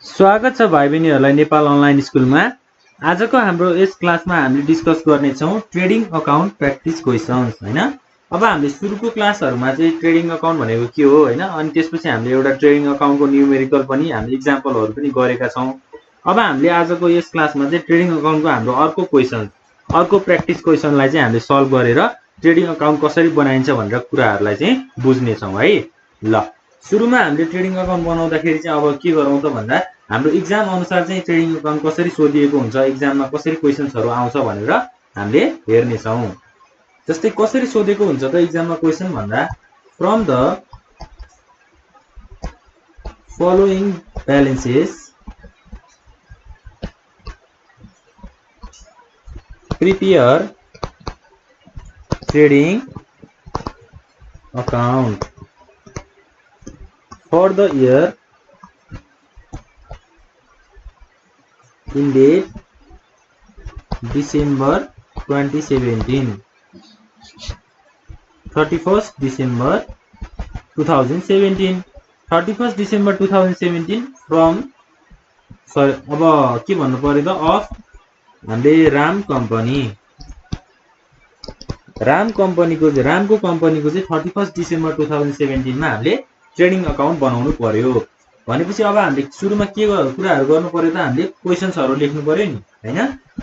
स्वागत छ भाइ बहिनीहरूलाई नेपाल अनलाइन स्कुलमा। आजको हाम्रो यस क्लासमा हामीले डिस्कस गर्नेछौँ ट्रेडिङ अकाउन्ट प्र्याक्टिस क्वेसन्स हैन। अब हामीले सुरुको क्लासहरुमा चाहिँ ट्रेडिङ अकाउन्ट भनेको के हो हैन, अनि त्यसपछि हामीले एउटा ट्रेडिङ अकाउन्टको न्युमेरिकल पनि हामीले एक्जाम्पलहरु पनि गरेका छौं। अब हामीले आजको यस क्लासमा चाहिँ ट्रेडिङ अकाउन्टको हाम्रो अर्को प्र्याक्टिस क्वेसनलाई चाहिँ हामीले सल्भ गरेर ट्रेडिङ अकाउन्ट कसरी बनाइन्छ भनेर कुराहरुलाई चाहिँ बुझ्ने छौं है। ल सुरुमा हामीले ट्रेडिङ अकाउन्ट बनाउँदाखेरि चाहिँ अब के गरौँ त भन्दा हाम्रो एक्जाम अनुसार चाहिँ ट्रेडिङ अकाउन्ट कसरी सोधिएको हुन्छ, एक्जाममा कसरी क्वेशन्सहरु आउँछ भनेर हामीले हेर्ने छौं। जस्तै कसरी सोधेको हुन्छ त एक्जाममा क्वेशन भन्दा from the following balances prepare trading account for the year ended December 2017, 31st December 2017, 31st December 2017 from अब के भन्नु पर्यो त अफ हामीले रामको कम्पनीको चाहिँ 31st December 2017 मा हामीले ट्रेडिङ अकाउन्ट बनाउनु पर्यो भनेपछि अब हामीले सुरुमा के कुराहरु गर्नु पर्यो त हामीले क्वेशन्सहरु लेख्नु पर्यो नि हैन।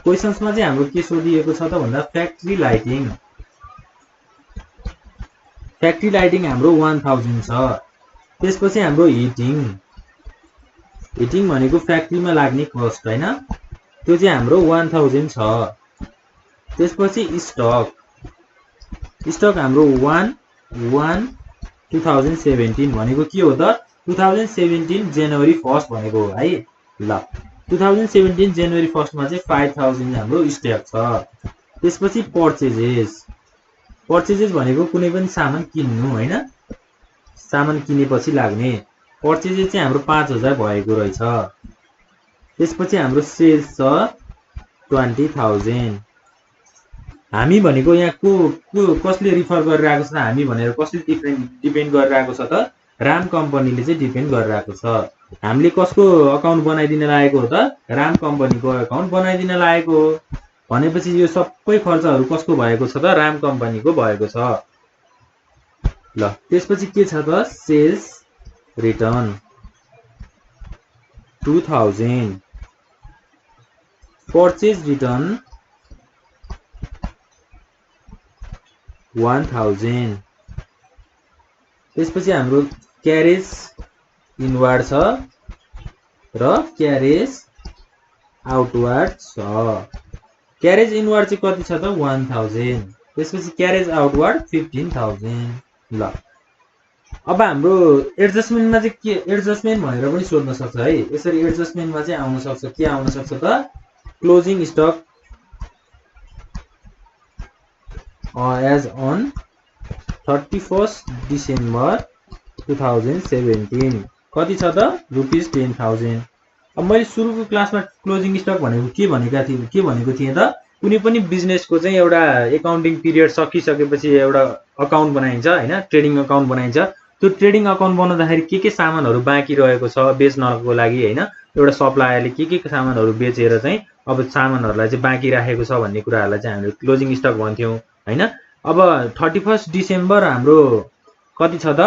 क्वेशन्समा चाहिँ हाम्रो के सोधिएको छ त भन्दा फ्याक्ट्री लाइटिङ हाम्रो 1000 छ। त्यसपछि हाम्रो हिटिङ भनेको फ्याक्ट्रीमा लाग्ने कस्ट हैन, त्यो चाहिँ हाम्रो 1000 छ। त्यसपछि स्टक हाम्रो 2017 भनेको के हो त 2017 जनवरी 1 भनेको हो है। ल 2017 जनवरी 1 मा चाहिँ 5000 हाम्रो स्टक छ। त्यसपछि पर्चेजेस भनेको कुनै पनि सामान किन्नु हैन, सामान किनेपछि लाग्ने पर्चेजेस चाहिँ हाम्रो 5000 भएको रहेछ। त्यसपछि हाम्रो सेल्स छ 20000। हामी भनेको यहाँ को कसले रिफर गरिरहेको छ, हामी भनेर कसले डिपेन्ड गरिरहेको छ त राम कम्पनीले चाहिँ डिपेन्ड गरिरहेको छ। हामीले कसको अकाउन्ट बनाइदिन लागेको हो त राम कम्पनीको अकाउन्ट बनाइदिन लागेको हो भनेपछि यो सबै खर्चहरु कसको भएको छ त राम कम्पनीको भएको छ। ल त्यसपछि के छ त सेल्स रिटर्न 2000, पर्चेज रिटर्न 1000। त्यसपछि हाम्रो क्यारेज इनवार्ड छ र क्यारेज आउटवार्ड छ। क्यारेज इनवार्ड चाहिँ कति छ त 1000, त्यसपछि क्यारेज आउटवार्ड 15000। ल अब हाम्रो एडजस्टमेन्टमा चाहिँ के एडजस्टमेन्ट भनेर पनि सोध्न सक्छ है। यसरी एडजस्टमेन्टमा चाहिँ आउन सक्छ के आउन सक्छ त closing stock as on 31st December 2017 कति छ त ₹10,000। अब मैले सुरुको क्लासमा क्लोजिङ स्टक भनेको के भनेको थिएँ त कुनै पनि बिजनेसको चाहिँ एउटा एकाउन्टिङ पिरियड सकिसकेपछि एउटा अकाउन्ट बनाइन्छ हैन, ट्रेडिङ अकाउन्ट बनाइन्छ। त्यो ट्रेडिङ अकाउन्ट बनाउँदाखेरि के सामानहरु बाँकी रहेको छ बेच्नको लागि हैन, एउटा सप्लायरले के सामानहरु बेचेर चाहिँ अब सामानहरुलाई चाहिँ बाँकी राखेको छ भन्ने कुराहरुलाई चाहिँ हामीले क्लोजिङ स्टक भन्थ्यौं हैन। अब 31st डिसेम्बर हाम्रो कति छ त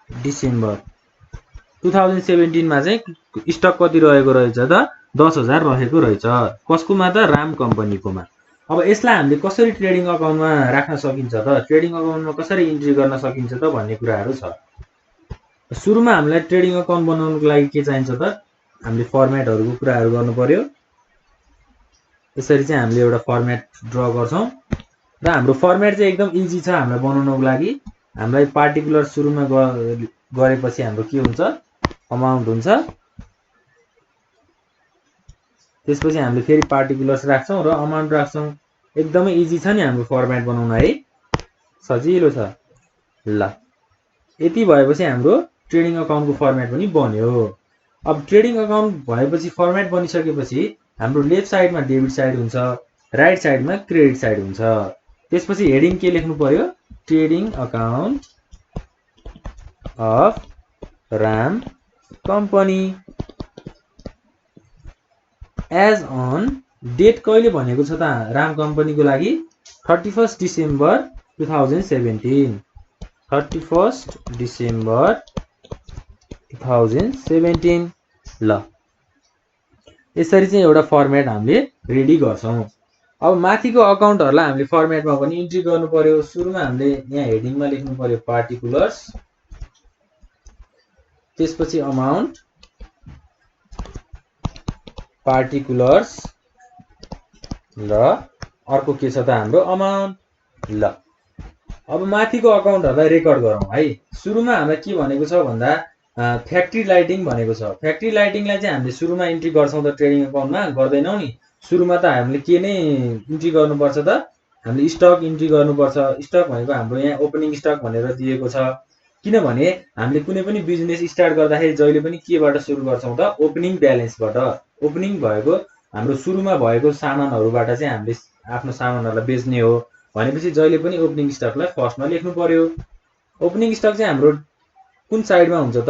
डिसेम्बर 2017 मा चाहिँ स्टक कति रहेको रहेछ त 10000 रहेको रहेछ। कसकोमा त राम कम्पनीकोमा। अब यसलाई हामीले कसरी ट्रेडिङ अकाउन्टमा राख्न सकिन्छ त ट्रेडिङ अकाउन्टमा कसरी इन्ट्री गर्न सकिन्छ त भन्ने कुराहरु छ। सुरुमा हामीलाई ट्रेडिङ अकाउन्ट बनाउनको लागि के चाहिन्छ त हामीले फर्मेटहरुको कुराहरु गर्नु पर्यो। यसरी चाहिँ हामीले एउटा फर्मेट ड्र गर्छौं र हाम्रो फर्मेट चाहिँ एकदम इजी छ हामीलाई बनाउनको लागि। हामीलाई पार्टिकुलर सुरुमा गरेपछि हाम्रो के हुन्छ अमाउन्ट हुन्छ, त्यसपछि हामीले फेरि पार्टिकुलर्स राख्छौं र अमाउन्ट राख्छौं। एकदमै इजी छ नि हाम्रो फर्मेट बनाउन है, सजिलो छ। ल यति भएपछि हाम्रो ट्रेडिङ अकाउन्टको फर्मेट पनि बन्यो। अब ट्रेडिङ अकाउन्ट भएपछि फर्मेट बनिसकेपछि हाम्रो लेफ्ट साइडमा डेबिट साइड हुन्छ, राइट साइडमा क्रेडिट साइड हुन्छ। त्यसपछि हेडिङ के लेख्नु पर्यो trading account of Ram company as on date कहिले भनेको छ त राम कम्पनीको लागि 31 डिसेम्बर 2017 31 डिसेम्बर 2017 ल यसरी चाहिँ एउटा फर्मेट हामीले रेडी गर्छौं। अब माथिको अकाउन्टहरुलाई हामीले फर्मेटमा पनि इन्ट्री गर्नु पर्यो। सुरुमा हामीले यहाँ हेडिङमा लेख्नु पर्यो पार्टिकुलर्स, त्यसपछि अमाउन्ट पार्टिकुलर्स र अर्को के छ त हाम्रो अमाउन्ट। ल अब माथिको अकाउन्टहरुलाई रेकर्ड गरौँ है। सुरुमा हामीलाई के भनेको छ भन्दा फ्याक्ट्री लाइटिङ भनेको छ। फ्याक्ट्री लाइटिङलाई चाहिँ हामीले सुरुमा इन्ट्री गर्छौं त ट्रेडिङ अकाउन्टमा गर्दैनौ नि। सुरुमा त हामीले के नै इन्ट्री गर्नुपर्छ त, हामीले स्टक इन्ट्री गर्नुपर्छ। स्टक भनेको हाम्रो यहाँ ओपनिङ स्टक भनेर दिएको छ, किनभने हामीले कुनै पनि बिजनेस स्टार्ट गर्दाखेरि जहिले पनि केबाट सुरु गर्छौं त ओपनिङ ब्यालेन्सबाट। ओपनिङ भएको हाम्रो सुरुमा भएको सामानहरुबाट चाहिँ हामीले आफ्नो सामानहरुलाई बेच्ने हो भनेपछि जहिले पनि ओपनिङ स्टकलाई फर्स्टमा लेख्नु पर्यो। ओपनिङ स्टक चाहिँ हाम्रो कुन साइडमा हुन्छ त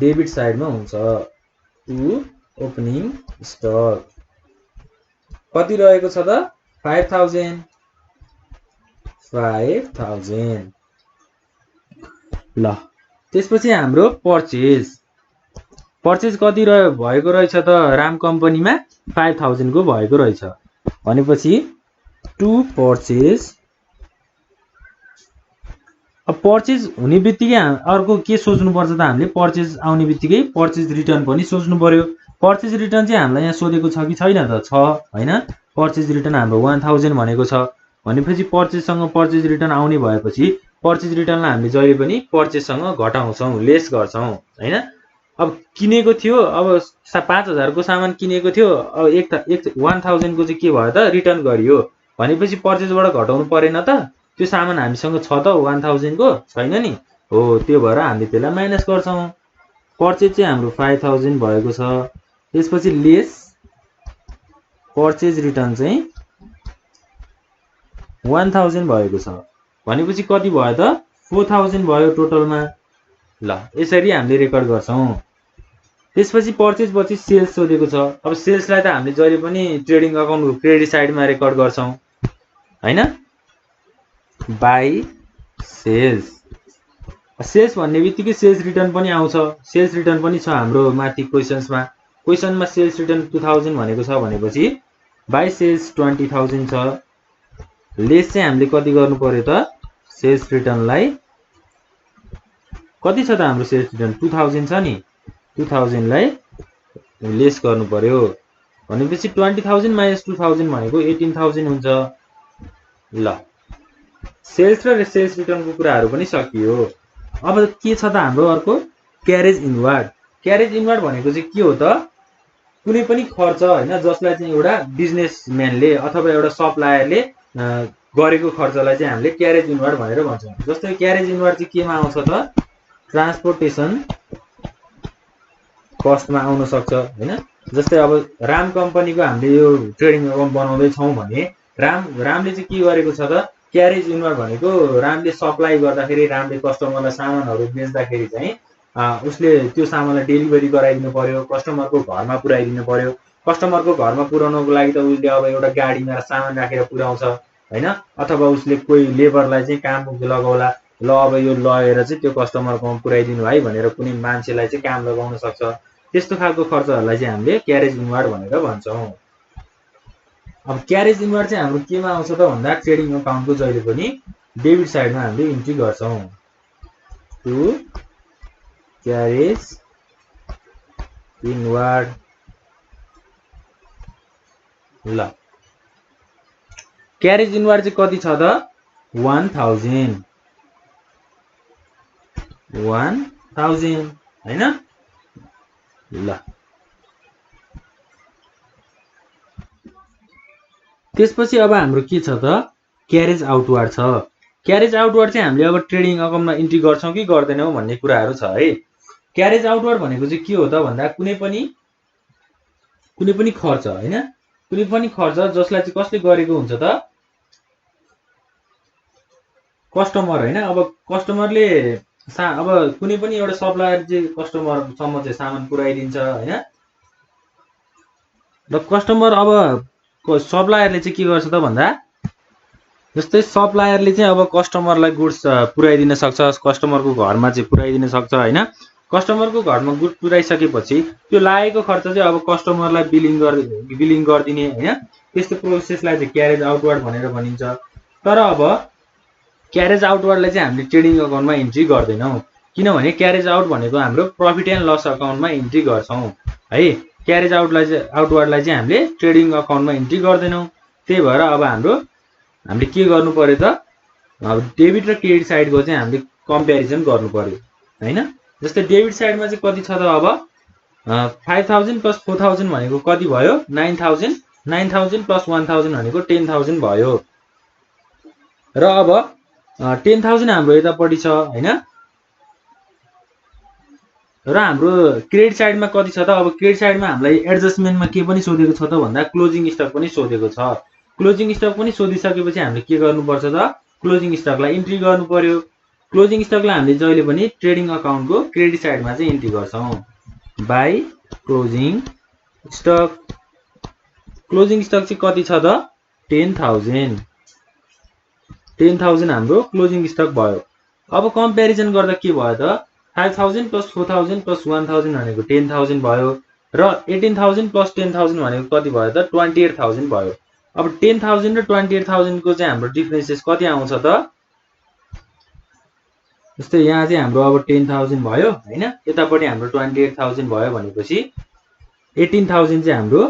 डेबिट साइडमा हुन्छ। टु ओपनिङ स्टक कति रहेको छ त 5000 ल त्यसपछि हाम्रो पर्चेज कति भएको रहेछ त राम कम्पनीमा 5000 को भएको रहेछ भनेपछि टु पर्चेज। अब पर्चेज हुने बित्तिकै अर्को के सोच्नु पर्छ त हामीले पर्चेज आउने बित्तिकै पर्चेज रिटर्न पनि सोच्नु पर्यो। पर्चेज रिटर्न चाहिँ हामीलाई यहाँ सोधेको छ कि छैन त छ हैन। पर्चेज रिटर्न हाम्रो 1000 भनेको छ भनेपछि पर्चेज सँग पर्चेज रिटर्न आउने भएपछि पर्चेज रिटर्नलाई हामीले जहिले पनि पर्चेज सँग घटाउँछौं, लेस गर्छौं हैन। अब किनेको थियो, अब 5000 को सामान किनेको थियो, अब 1000 को चाहिँ के भयो त रिटर्न गरियो भनेपछि पर्चेजबाट घटाउनु परेन त। त्यो सामान हामीसँग छ त 1000 को छैन नि हो, त्यो भएर हामीले त्यसलाई माइनस गर्छौं। पर्चेज चाहिँ हाम्रो 5000 भएको छ, त्यसपछि लेस पर्चेज रिटर्न चाहिँ 1000 भएको छ भनेपछि कति भयो त 4000 भयो टोटलमा। ल यसरी हामीले रेकर्ड गर्छौं। त्यसपछि पर्चेज पछि सेल्स सोधेको छ। अब सेल्सलाई त हामीले जहिले पनि ट्रेडिङ अकाउन्टको क्रेडिट साइडमा रेकर्ड गर्छौं हैन। बाइ सेल्स, सेल्स भन्ने बित्तिकै सेल्स रिटर्न पनि आउँछ। सेल्स रिटर्न पनि छ हाम्रो माथि क्वेशनमा सेल्स रिटर्न 2000 भनेको छ भनेपछि बाइ सेल्स 20000 छ। लेस चाहिँ हामीले कति गर्नु पर्यो त सेल्स रिटर्नलाई कति छ त हाम्रो सेल्स रिटर्न 2000 छ नि, 2000 लाई लेस गर्नु पर्यो भनेपछि 20000 माइनस 2000 भनेको 18000 हुन्छ। ल सेल्स र सेल्स रिटर्नको कुराहरु पनि सकियो। अब के छ त हाम्रो अर्को क्यारेज इनवार्ड। क्यारेज इनवार्ड भनेको चाहिँ के हो त कुनै पनि खर्च हैन जसलाई चाहिँ एउटा बिजनेसम्यानले अथवा एउटा सप्लायरले गरेको खर्चलाई चाहिँ हामीले क्यारेज इनवार्ड भनेर भन्छौं। जस्तै क्यारेज इनवार्ड चाहिँ केमा आउँछ त ट्रान्सपोर्टेसन कस्टमा आउन सक्छ हैन। जस्तै अब राम कम्पनीको हामीले यो ट्रेडिङ अकाउन्ट बनाउँदै छौं भने रामले चाहिँ के गरेको छ त क्यारेज इनवार्ड भनेको रामले सप्लाई गर्दाखेरि रामले कस्टमरलाई सामानहरु बेच्दाखेरि चाहिँ उसले त्यो सामानलाई डेलिभरी गराइदिनु पर्यो, कस्टमरको घरमा पुर्याइदिनु पर्यो। कस्टमरको घरमा पुर्याउनको लागि त उसले अब एउटा गाडीमा सामान राखेर पुर्याउँछ हैन, अथवा उसले कोही लेबरलाई चाहिँ काम लगाउला, ल अब यो लगेर चाहिँ त्यो कस्टमरकोमा पुर्याइदिनु है भनेर कुनै मान्छेलाई चाहिँ काम लगाउन सक्छ। त्यस्तो खालको खर्चहरुलाई चाहिँ हामीले क्यारेज इनवार्ड भनेर भन्छौं। अब क्यारेज इनवार्ड चाहिँ हाम्रो केमा आउँछ त भन्दा ट्रेडिङ अकाउन्टको जहिले पनि डेबिट साइडमा हामीले इन्ट्री गर्छौं। To carriage inward. ल क्यारेज इनवार्ड चाहिँ कति छ त 1000 हैन। ल त्यसपछि अब हाम्रो के छ त क्यारेज आउटवार्ड छ। क्यारेज आउटवार्ड चाहिँ हामीले अब ट्रेडिङ अकाउन्टमा इन्ट्री गर्छौं कि गर्दैनौं भन्ने कुराहरु छ है। क्यारेज आउटवार्ड भनेको चाहिँ के हो त भन्दा कुनै पनि खर्च हैन, कुनै पनि खर्च जसलाई चाहिँ कसले गरेको हुन्छ त कस्टमर हैन। अब कस्टमरले अब कुनै पनि एउटा सप्लायर चाहिँ कस्टमरसम्म चाहिँ सामान पुर्याइदिन्छ होइन। र कस्टमर अब सप्लायरले चाहिँ के गर्छ त भन्दा, जस्तै सप्लायरले चाहिँ अब कस्टमरलाई गुड्स पुर्याइदिन सक्छ, कस्टमरको घरमा चाहिँ पुर्याइदिन सक्छ होइन। कस्टमरको घरमा गुड पुर्याइसकेपछि त्यो लागेको खर्च चाहिँ अब कस्टमरलाई बिलिङ गरिदिने होइन। त्यस्तो प्रोसेसलाई चाहिँ क्यारेज आउटवर्ड भनेर भनिन्छ। तर अब क्यारेज आउटवर्डलाई चाहिँ हामीले ट्रेडिङ अकाउन्टमा इन्ट्री गर्दैनौँ, किनभने क्यारेज आउट भनेको हाम्रो प्रफिट एन्ड लस अकाउन्टमा इन्ट्री गर्छौँ है। क्यारेज आउटवर्डलाई चाहिँ हामीले ट्रेडिङ अकाउन्टमा इन्ट्री गर्दैनौँ। त्यही भएर अब हामीले के गर्नु पर्यो त, अब डेबिट र क्रेडिट साइडको चाहिँ हामीले कम्पेरिजन गर्नु पर्यो होइन। जस्तै डेबिट साइडमा चाहिँ कति छ त, अब 5000 प्लस 4000 भनेको कति भयो, 9000, 9000 प्लस 1000 भनेको 10000 भयो। र अब 10000 हाम्रो यतापट्टि छ होइन। र हाम्रो क्रेडिट साइडमा कति छ त, अब क्रेडिट साइडमा हामीलाई एडजस्टमेन्टमा के पनि सोधेको छ त भन्दा क्लोजिङ स्टक पनि सोधेको छ। क्लोजिङ स्टक पनि सोधिसकेपछि हामीले के गर्नुपर्छ त, क्लोजिङ स्टकलाई इन्ट्री गर्नु पर्यो। क्लोजिङ स्टकलाई हामीले जहिले पनि ट्रेडिङ अकाउन्टको क्रेडिट साइडमा चाहिँ इन्ट्री गर्छौँ, by closing stock. Closing stock चाहिँ कति छ त, 10000, 10000 हाम्रो क्लोजिङ स्टक भयो। अब कम्पेरिजन गर्दा के भयो त, 5000 प्लस 4000 प्लस 1000 भनेको 10000 भयो। र 18000 प्लस 10000 भनेको कति भयो त, 28000 भयो। अब 10000 र 28000 को चाहिँ हाम्रो डिफरेन्सेस कति आउँछ त, जस्तै यहाँ चाहिँ हाम्रो अब 10000 भयो होइन, यतापट्टि हाम्रो 28000 भयो भनेपछि 18000 चाहिँ हाम्रो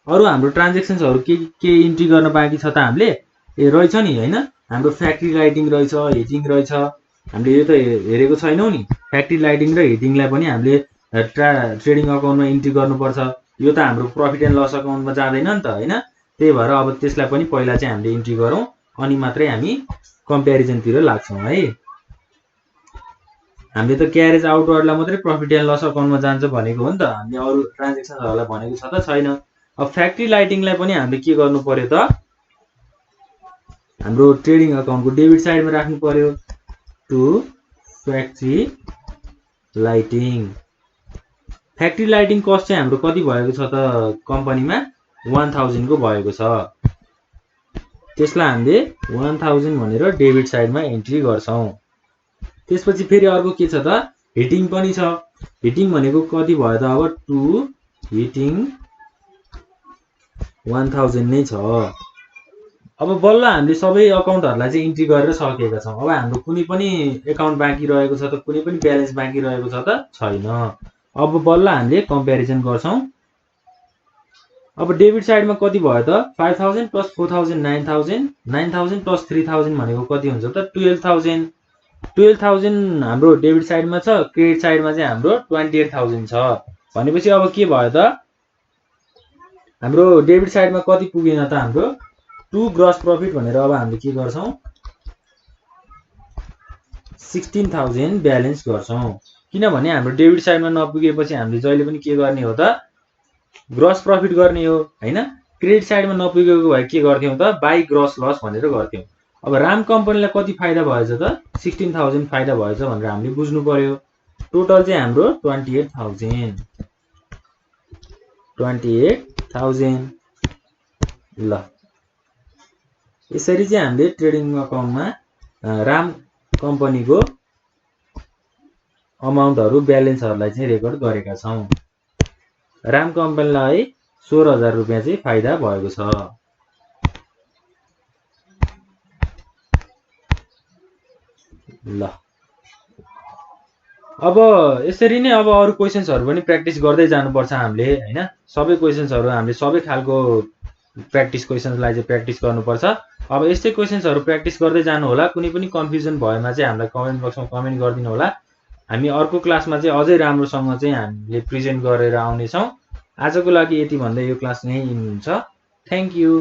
अरू हाम्रो ट्रान्जेक्सन्सहरू के इन्ट्री गर्न बाँकी छ त हामीले, रहेछ नि होइन। हाम्रो फ्याक्ट्री लाइटिङ रहेछ, हिटिङ रहेछ, हामीले यो त हेरेको छैनौँ नि। फ्याक्ट्री लाइटिङ र हिटिङलाई पनि हामीले ट्रेडिङ अकाउन्टमा इन्ट्री गर्नुपर्छ। यो त हाम्रो प्रफिट एन्ड लस अकाउन्टमा जाँदैन नि त होइन। त्यही भएर अब त्यसलाई पनि पहिला चाहिँ हामीले इन्ट्री गरौँ, अनि मात्रै हामी कम्पेरिजनतिर लाग्छौँ है। हामीले त क्यारेज आउटवर्डलाई मात्रै प्रफिट एन्ड लस अकाउन्टमा जान्छ भनेको हो नि त, हामीले अरू ट्रान्जेक्सनहरूलाई भनेको छ त छैन। अब फ्याक्ट्री लाइटिङलाई पनि हामीले के गर्नु पर्यो त, हाम्रो ट्रेडिङ अकाउन्टको डेबिट साइडमा राख्नु पर्यो, to factory lighting. Factory lighting cost चाहिँ हाम्रो कति भएको छ त कम्पनीमा, 1000 को भएको छ। त्यसलाई हामीले 1000 भनेर डेबिट साइडमा इन्ट्री गर्छौँ। त्यसपछि फेरि अर्को के छ त, हिटिङ पनि छ। हिटिङ भनेको कति भयो त, अब 2 हिटिङ 1000 नै छ। अब बल्ल हामीले सबै अकाउन्टहरूलाई चाहिँ इन्ट्री गरेर सकेका छौँ। अब हाम्रो कुनै पनि एकाउन्ट बाँकी रहेको छ त, कुनै पनि ब्यालेन्स बाँकी रहेको छ त छैन। अब बल्ल हामीले कम्पेरिजन गर्छौँ। अब डेबिट साइडमा कति भयो त, 5000 प्लस 4000 9000, 9000 प्लस 3000 भनेको कति हुन्छ त, 12000। 12000 हाम्रो डेबिट साइडमा छ, क्रेडिट साइडमा चाहिँ हाम्रो 28000 छ भनेपछि अब के भयो त, हाम्रो डेबिट साइडमा कति पुगेन त, हाम्रो 2 ग्रस प्रफिट भनेर अब हामीले के गर्छौँ, 16000 ब्यालेन्स गर्छौँ। किनभने हाम्रो डेबिट साइडमा नपुगेपछि हामीले जहिले पनि के गर्ने हो त, ग्रस प्रफिट गर्ने हो होइन। क्रेडिट साइडमा नपुगेको भए के गर्थ्यौँ त, बाई ग्रस लस भनेर गर्थ्यौँ। अब राम कम्पनीलाई कति फाइदा भएछ त, 16000 फाइदा भएछ भनेर हामीले बुझ्नु पर्यो। टोटल चाहिँ हाम्रो 28000, 28000। ल यसरी चाहिँ हामीले ट्रेडिङ अकाउन्टमा राम कम्पनीको अमाउन्टहरू ब्यालेन्सहरूलाई चाहिँ रेकर्ड गरेका छौँ। राम कम्पनीलाई 16000 रुपियाँ चाहिँ फाइदा भएको छ। ल अब यसरी नै अब अरू क्वेसन्सहरू पनि प्र्याक्टिस गर्दै जानुपर्छ हामीले होइन। सबै क्वेसन्सहरू हामीले सबै खालको प्र्याक्टिस क्वेसन्सलाई चाहिँ प्र्याक्टिस गर्नुपर्छ। अब यस्तै क्वेसन्सहरू प्र्याक्टिस गर्दै जानु होला। कुनै पनि कन्फ्युजन भएमा चाहिँ हामीलाई कमेन्ट बक्समा कमेन्ट गरिदिनु होला। हामी अर्को क्लासमा चाहिँ अझै राम्रोसँग चाहिँ हामीले प्रेजेन्ट गरेर आउनेछौँ। आजको लागि यति भन्दै यो क्लास यहीँ हुन्छ। Thank you.